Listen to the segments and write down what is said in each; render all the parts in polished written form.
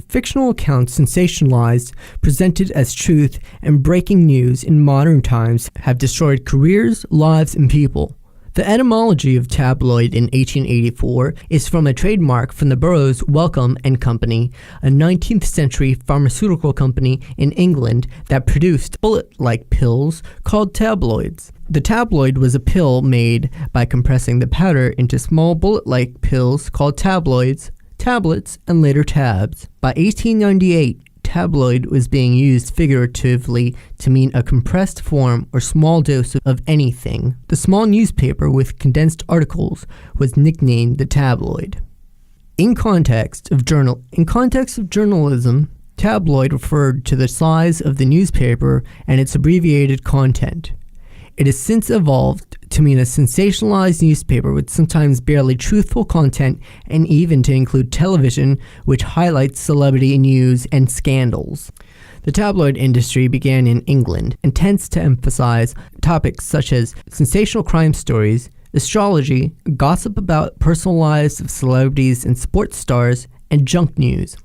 fictional accounts sensationalized, presented as truth, and breaking news in modern times have destroyed careers, lives, and people. The etymology of tabloid in 1884 is from a trademark from the Burroughs Wellcome and Company, a 19th century pharmaceutical company in England that produced bullet-like pills called tabloids. The tabloid was a pill made by compressing the powder into small bullet-like pills called tabloids, tablets, and later tabs. By 1898, tabloid was being used figuratively to mean a compressed form or small dose of anything. The small newspaper with condensed articles was nicknamed the tabloid. In context of journalism, tabloid referred to the size of the newspaper and its abbreviated content. It has since evolved to mean a sensationalized newspaper with sometimes barely truthful content, and even to include television, which highlights celebrity news and scandals. The tabloid industry began in England and tends to emphasize topics such as sensational crime stories, astrology, gossip about personal lives of celebrities and sports stars, and junk news.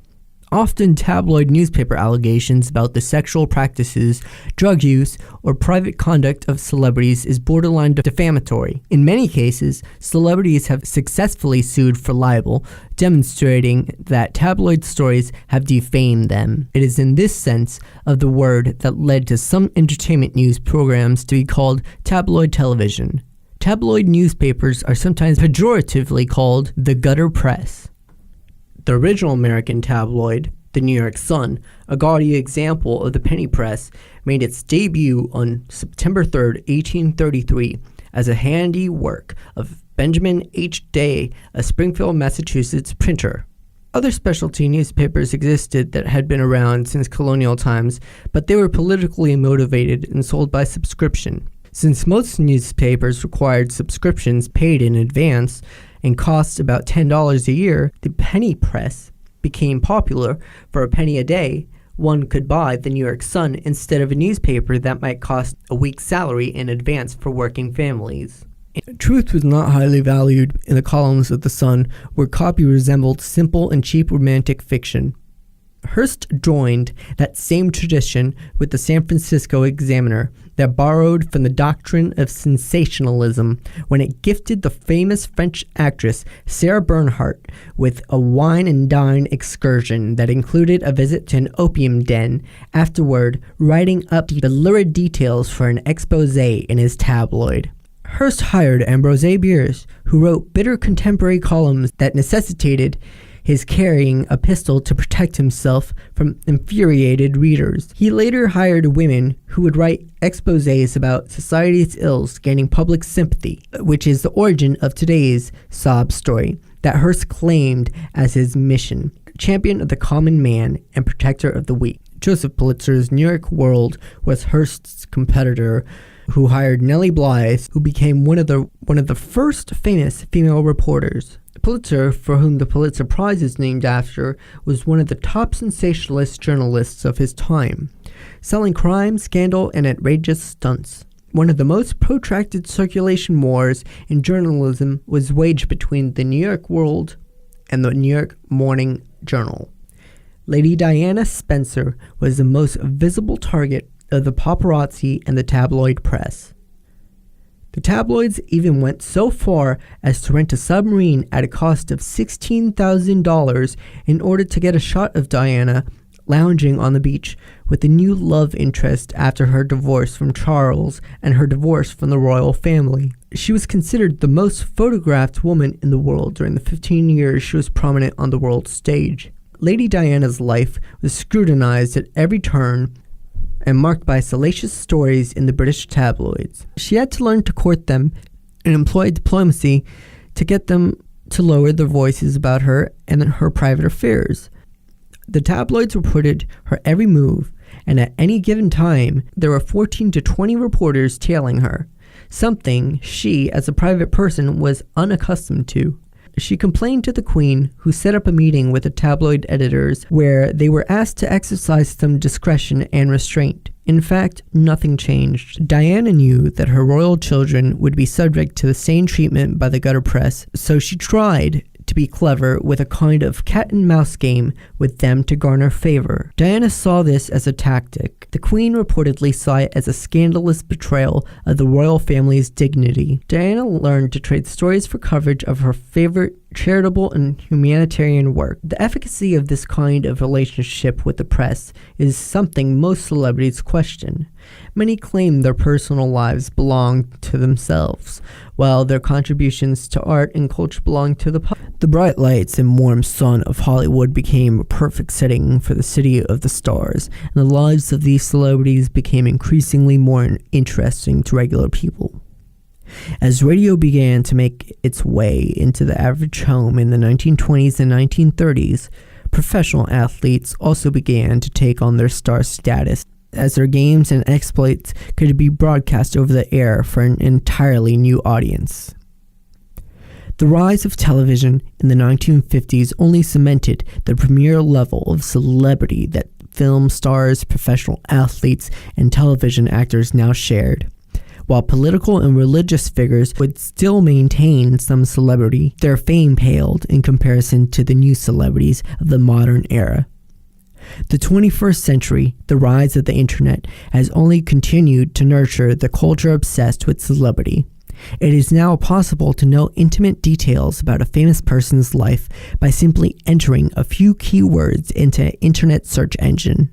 Often tabloid newspaper allegations about the sexual practices, drug use, or private conduct of celebrities is borderline defamatory. In many cases, celebrities have successfully sued for libel, demonstrating that tabloid stories have defamed them. It is in this sense of the word that led to some entertainment news programs to be called tabloid television. Tabloid newspapers are sometimes pejoratively called the gutter press. The original American tabloid, the New York Sun, a gaudy example of the penny press, made its debut on September 3, 1833, as a handiwork of Benjamin H. Day, a Springfield, Massachusetts printer. Other specialty newspapers existed that had been around since colonial times, but they were politically motivated and sold by subscription. Since most newspapers required subscriptions paid in advance and cost about $10 a year, the penny press became popular. For a penny a day, one could buy the New York Sun instead of a newspaper that might cost a week's salary in advance for working families. Truth was not highly valued in the columns of the Sun, where copy resembled simple and cheap romantic fiction. Hearst joined that same tradition with the San Francisco Examiner that borrowed from the doctrine of sensationalism when it gifted the famous French actress Sarah Bernhardt with a wine and dine excursion that included a visit to an opium den, afterward writing up the lurid details for an exposé in his tabloid. Hearst hired Ambrose Bierce, who wrote bitter contemporary columns that necessitated his carrying a pistol to protect himself from infuriated readers. He later hired women who would write exposés about society's ills, gaining public sympathy, which is the origin of today's sob story that Hearst claimed as his mission: champion of the common man and protector of the weak. Joseph Pulitzer's New York World was Hearst's competitor, who hired Nellie Blythe, who became one of the first famous female reporters. Pulitzer, for whom the Pulitzer Prize is named after, was one of the top sensationalist journalists of his time, selling crime, scandal, and outrageous stunts. One of the most protracted circulation wars in journalism was waged between the New York World and the New York Morning Journal. Lady Diana Spencer was the most visible target of the paparazzi and the tabloid press. The tabloids even went so far as to rent a submarine at a cost of $16,000 in order to get a shot of Diana lounging on the beach with a new love interest after her divorce from Charles and her divorce from the royal family. She was considered the most photographed woman in the world during the 15 years she was prominent on the world stage. Lady Diana's life was scrutinized at every turn and marked by salacious stories in the British tabloids. She had to learn to court them and employ diplomacy to get them to lower their voices about her and her private affairs. The tabloids reported her every move, and at any given time, there were 14 to 20 reporters tailing her, something she, as a private person, was unaccustomed to. She complained to the Queen, who set up a meeting with the tabloid editors where they were asked to exercise some discretion and restraint. In fact, nothing changed. Diana knew that her royal children would be subject to the same treatment by the gutter press, so she tried to be clever with a kind of cat and mouse game with them to garner favor. Diana saw this as a tactic. The Queen reportedly saw it as a scandalous betrayal of the royal family's dignity. Diana learned to trade stories for coverage of her favorite charitable and humanitarian work. The efficacy of this kind of relationship with the press is something most celebrities question. Many claim their personal lives belong to themselves, while their contributions to art and culture belong to the public. The bright lights and warm sun of Hollywood became a perfect setting for the city of the stars, and the lives of these celebrities became increasingly more interesting to regular people. As radio began to make its way into the average home in the 1920s and 1930s, professional athletes also began to take on their star status, as their games and exploits could be broadcast over the air for an entirely new audience. The rise of television in the 1950s only cemented the premier level of celebrity that film stars, professional athletes, and television actors now shared. While political and religious figures would still maintain some celebrity, their fame paled in comparison to the new celebrities of the modern era. The 21st century, the rise of the internet, has only continued to nurture the culture obsessed with celebrity. It is now possible to know intimate details about a famous person's life by simply entering a few keywords into an internet search engine.